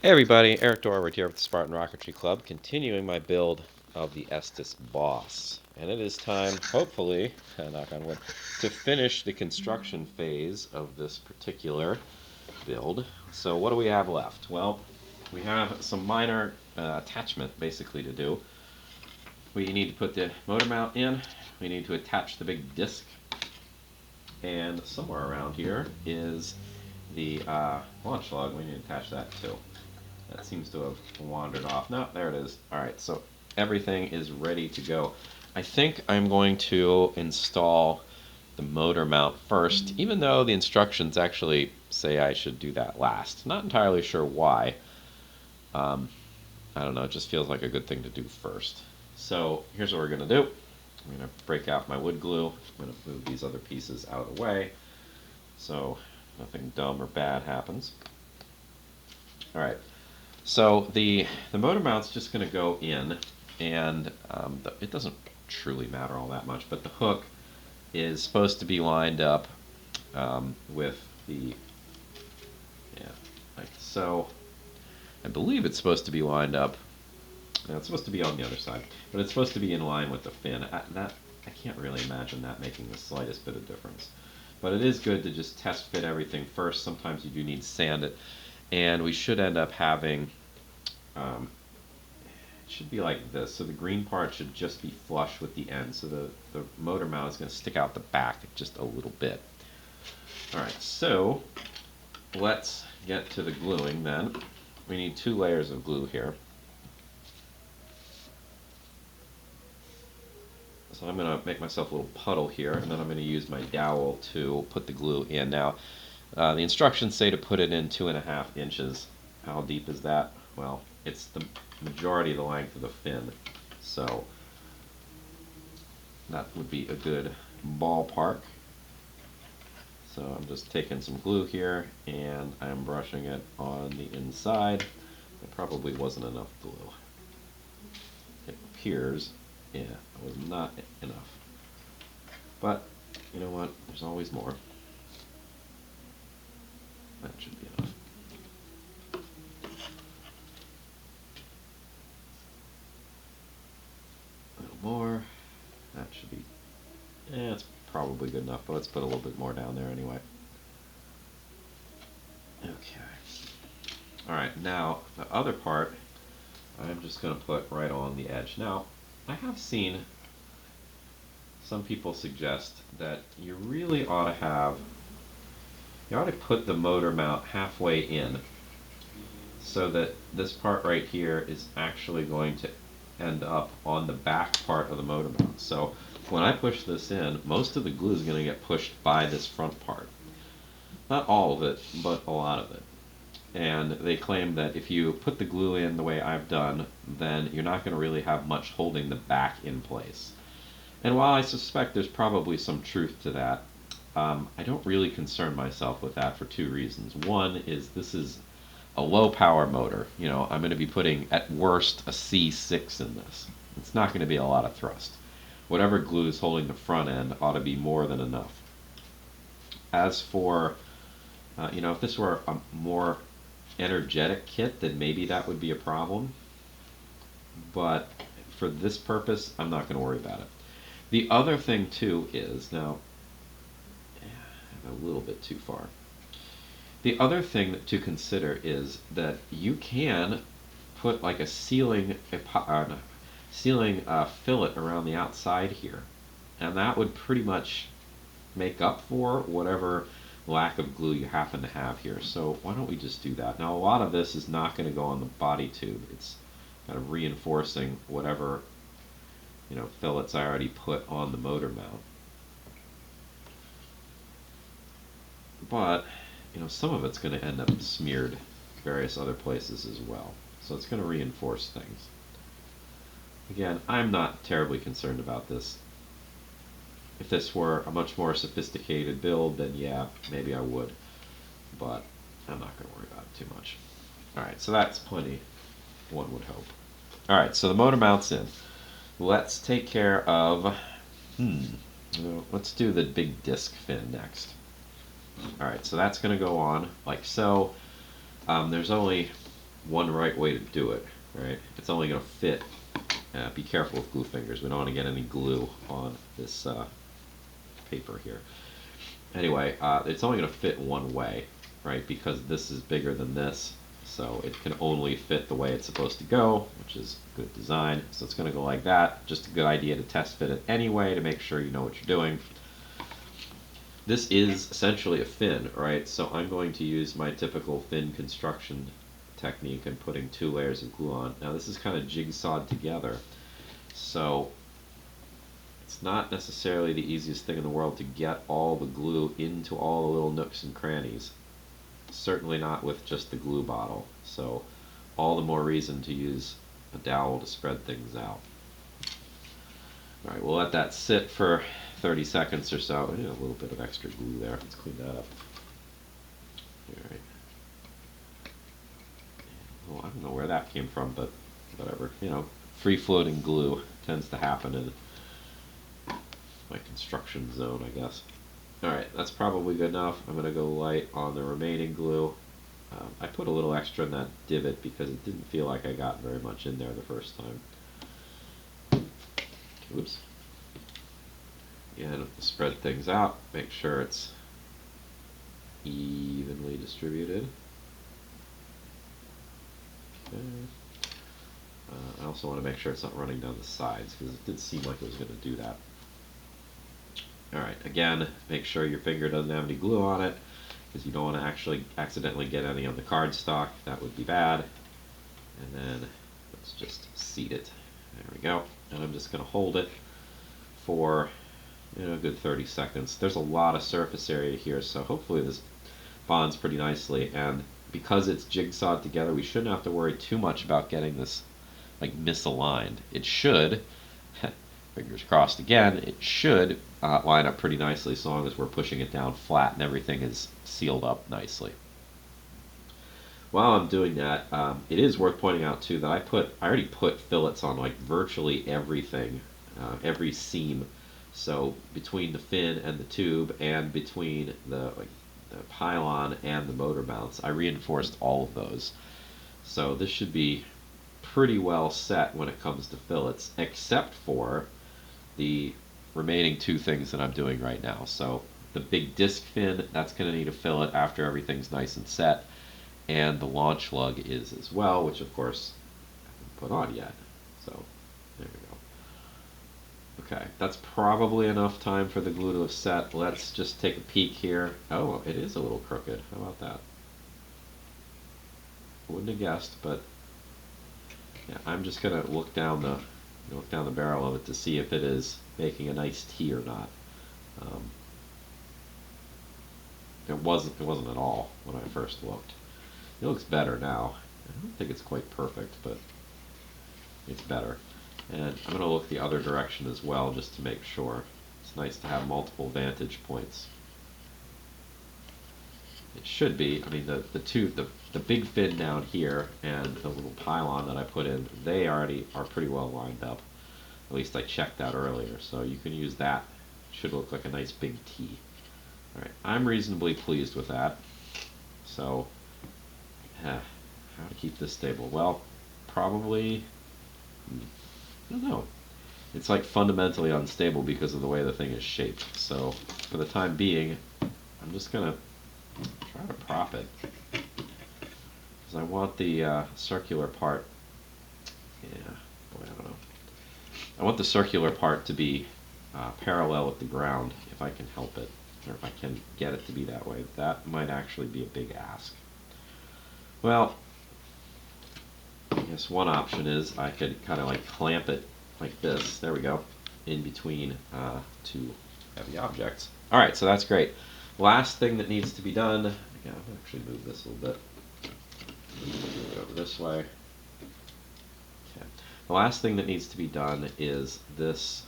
Hey everybody, Eric Dorward here with the Spartan Rocketry Club, continuing my build of the Estes BOSS. And it is time, hopefully, knock on wood, to finish the construction phase of this particular build. So what do we have left? Well, we have some minor attachment basically to do. We need to put the motor mount in, we need to attach the big disc, and somewhere around here is the launch lug. We need to attach that too. That seems to have wandered off. No, there it is. Alright, so everything is ready to go. I think I'm going to install the motor mount first, even though the instructions actually say I should do that last. Not entirely sure why. I don't know, it just feels like a good thing to do first. So here's what we're going to do. I'm going to break out my wood glue. I'm going to move these other pieces out of the way so nothing dumb or bad happens. Alright. So the motor mount's just going to go in, and it doesn't truly matter all that much, but the hook is supposed to be lined up with the, yeah, like so. I believe it's supposed to be lined up. It's supposed to be on the other side, but it's supposed to be in line with the fin. I can't really imagine that making the slightest bit of difference. But it is good to just test fit everything first. Sometimes you do need to sand it, and we should end up having it should be like this. So the green part should just be flush with the end. So the motor mount is going to stick out the back just a little bit. Alright, so let's get to the gluing then. We need 2 layers of glue here. So I'm going to make myself a little puddle here, and then I'm going to use my dowel to put the glue in. Now, the instructions say to put it in 2.5 inches. How deep is that? Well, it's the majority of the length of the fin, so that would be a good ballpark. So I'm just taking some glue here, and I'm brushing it on the inside. There probably wasn't enough glue. It appears, yeah, it was not enough. But, you know what, there's always more. That should be enough. A little more. That should be, it's probably good enough, but let's put a little bit more down there anyway. Okay. Alright, now the other part I'm just going to put right on the edge. Now, I have seen some people suggest that you really ought to put the motor mount halfway in so that this part right here is actually going to end up on the back part of the motor mount. So when I push this in, most of the glue is going to get pushed by this front part. Not all of it, but a lot of it. And they claim that if you put the glue in the way I've done, then you're not going to really have much holding the back in place. And while I suspect there's probably some truth to that, I don't really concern myself with that for 2 reasons. One is this is a low power motor. You know, I'm going to be putting at worst a C6 in this. It's not going to be a lot of thrust. Whatever glue is holding the front end ought to be more than enough. As for, if this were a more energetic kit, then maybe that would be a problem. But for this purpose, I'm not going to worry about it. The other thing too is, now, I'm a little bit too far. The other thing to consider is that you can put like a sealing fillet around the outside here, and that would pretty much make up for whatever lack of glue you happen to have here. So why don't we just do that? Now, a lot of this is not going to go on the body tube. It's kind of reinforcing whatever fillets I already put on the motor mount. But some of it's going to end up smeared various other places as well. So it's going to reinforce things. Again, I'm not terribly concerned about this. If this were a much more sophisticated build, then yeah, maybe I would. But I'm not going to worry about it too much. Alright, so that's plenty, one would hope. Alright, so the motor mount's in. Let's take care of, let's do the big disc fin next. Alright, so that's going to go on like so. There's only one right way to do it, right? It's only going to fit. Be careful with glue fingers. We don't want to get any glue on this paper here. Anyway, it's only going to fit one way, right? Because this is bigger than this, so it can only fit the way it's supposed to go, which is good design. So it's going to go like that. Just a good idea to test fit it anyway to make sure you know what you're doing. This is essentially a fin, right? So I'm going to use my typical fin construction technique and putting 2 layers of glue on. Now this is kind of jigsawed together, so it's not necessarily the easiest thing in the world to get all the glue into all the little nooks and crannies. Certainly not with just the glue bottle, so all the more reason to use a dowel to spread things out. Alright, we'll let that sit for 30 seconds or so. A little bit of extra glue there. Let's clean that up. Alright. Well, I don't know where that came from, but whatever. Free-floating glue tends to happen in my construction zone, I guess. Alright, that's probably good enough. I'm going to go light on the remaining glue. I put a little extra in that divot because it didn't feel like I got very much in there the first time. Oops. Again, spread things out. Make sure it's evenly distributed. Okay. I also want to make sure it's not running down the sides because it did seem like it was going to do that. Alright, again, make sure your finger doesn't have any glue on it because you don't want to actually accidentally get any on the cardstock. That would be bad. And then let's just seat it. There we go. And I'm just going to hold it for a good 30 seconds. There's a lot of surface area here, so hopefully this bonds pretty nicely. And because it's jigsawed together, we shouldn't have to worry too much about getting this misaligned. It should, fingers crossed again, it should line up pretty nicely as long as we're pushing it down flat and everything is sealed up nicely. While I'm doing that, it is worth pointing out too that I already put fillets on virtually everything, every seam. So between the fin and the tube and between the pylon and the motor mounts, I reinforced all of those. So this should be pretty well set when it comes to fillets, except for the remaining 2 things that I'm doing right now. So the big disc fin, that's going to need a fillet after everything's nice and set, and the launch lug is as well, which of course I haven't put on yet. So there we go. Okay, that's probably enough time for the glue to have set. Let's just take a peek here. Oh, it is a little crooked. How about that? Wouldn't have guessed, but yeah, I'm just gonna look down the barrel of it to see if it is making a nice T or not. It wasn't at all when I first looked. It looks better now. I don't think it's quite perfect, but it's better. And I'm going to look the other direction as well just to make sure. It's nice to have multiple vantage points. It should be. I mean, the big fin down here and the little pylon that I put in, they already are pretty well lined up. At least I checked that earlier, so you can use that. It should look like a nice big T. Alright, I'm reasonably pleased with that. So, how to keep this stable? Well, probably, I don't know. It's fundamentally unstable because of the way the thing is shaped. So, for the time being, I'm just going to try to prop it. Because I want the circular part, boy, I don't know. I want the circular part to be parallel with the ground, if I can help it. Or if I can get it to be that way. That might actually be a big ask. Well, I guess one option is I could kind of clamp it like this. There we go. In between 2 heavy objects. Alright, so that's great. Last thing that needs to be done, yeah, I'll actually move this a little bit. Go this way. Okay. The last thing that needs to be done is this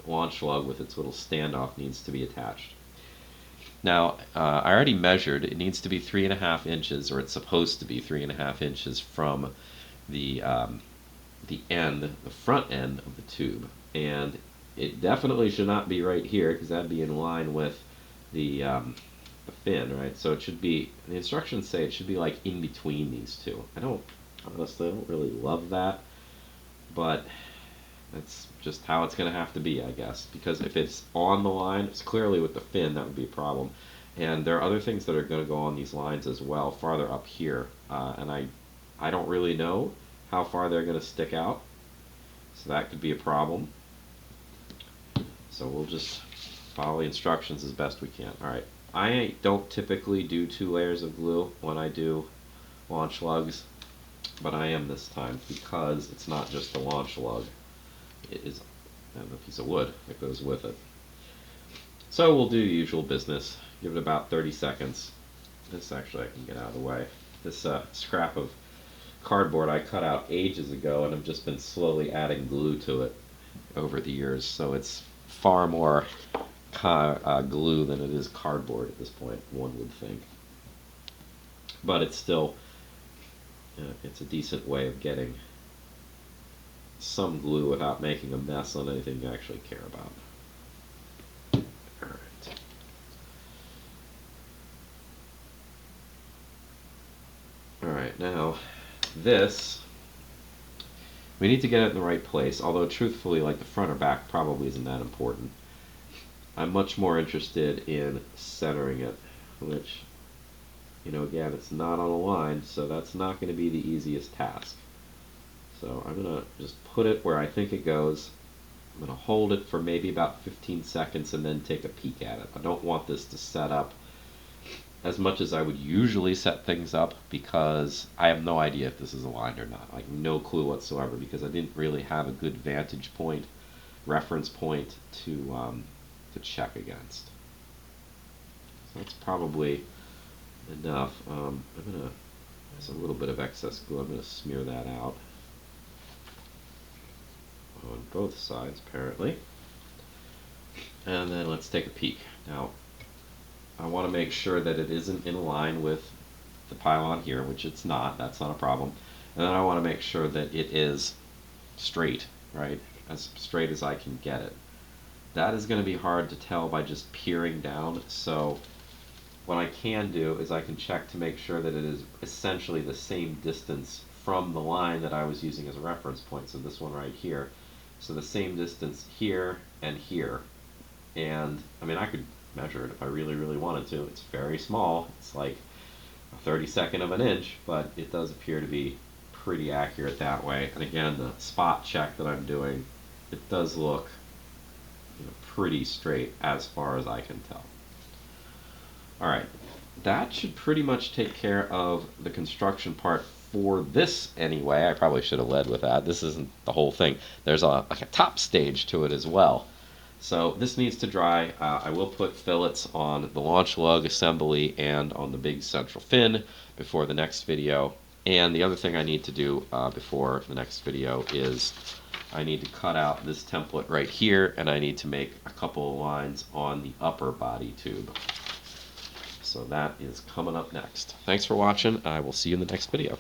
launch lug with its little standoff needs to be attached. Now, I already measured. It needs to be 3.5 inches, or it's supposed to be 3.5 inches from the front end of the tube, and it definitely should not be right here because that'd be in line with the fin, right? So it should be, the instructions say it should be like in between these two. Honestly, I don't really love that, but that's just how it's going to have to be, I guess. Because if it's on the line, it's clearly with the fin, that would be a problem. And there are other things that are going to go on these lines as well, farther up here. And I don't really know how far they're going to stick out, so that could be a problem. So we'll just follow the instructions as best we can. Alright, I don't typically do 2 layers of glue when I do launch lugs, but I am this time because it's not just the launch lug. It is a piece of wood that goes with it. So we'll do usual business. Give it about 30 seconds. This actually I can get out of the way. This scrap of cardboard I cut out ages ago, and I've just been slowly adding glue to it over the years, so it's far more glue than it is cardboard at this point, one would think. But it's still, it's a decent way of getting some glue without making a mess on anything you actually care about. Alright. Alright, now this, we need to get it in the right place, although truthfully, like the front or back probably isn't that important. I'm much more interested in centering it, which, you know, again, it's not on a line, so that's not going to be the easiest task. So I'm going to just put it where I think it goes. I'm going to hold it for maybe about 15 seconds and then take a peek at it. I don't want this to set up as much as I would usually set things up, because I have no idea if this is aligned or not. Like, no clue whatsoever, because I didn't really have a good vantage point, reference point to check against. So that's probably enough. I'm going to, there's a little bit of excess glue, I'm going to smear that out on both sides apparently. And then let's take a peek. Now, I want to make sure that it isn't in line with the pylon here, which it's not, that's not a problem. And then I want to make sure that it is straight, right? As straight as I can get it. That is going to be hard to tell by just peering down, so what I can do is I can check to make sure that it is essentially the same distance from the line that I was using as a reference point, so this one right here. So the same distance here and here. And, I mean, I could measure it if I really, really wanted to. It's very small. It's like a 32nd of an inch, but it does appear to be pretty accurate that way. And again, the spot check that I'm doing, it does look, you know, pretty straight as far as I can tell. Alright, that should pretty much take care of the construction part for this anyway. I probably should have led with that. This isn't the whole thing. There's like a top stage to it as well. So this needs to dry. I will put fillets on the launch lug assembly and on the big central fin before the next video. And the other thing I need to do before the next video is I need to cut out this template right here, and I need to make a couple of lines on the upper body tube. So that is coming up next. Thanks for watching. I will see you in the next video.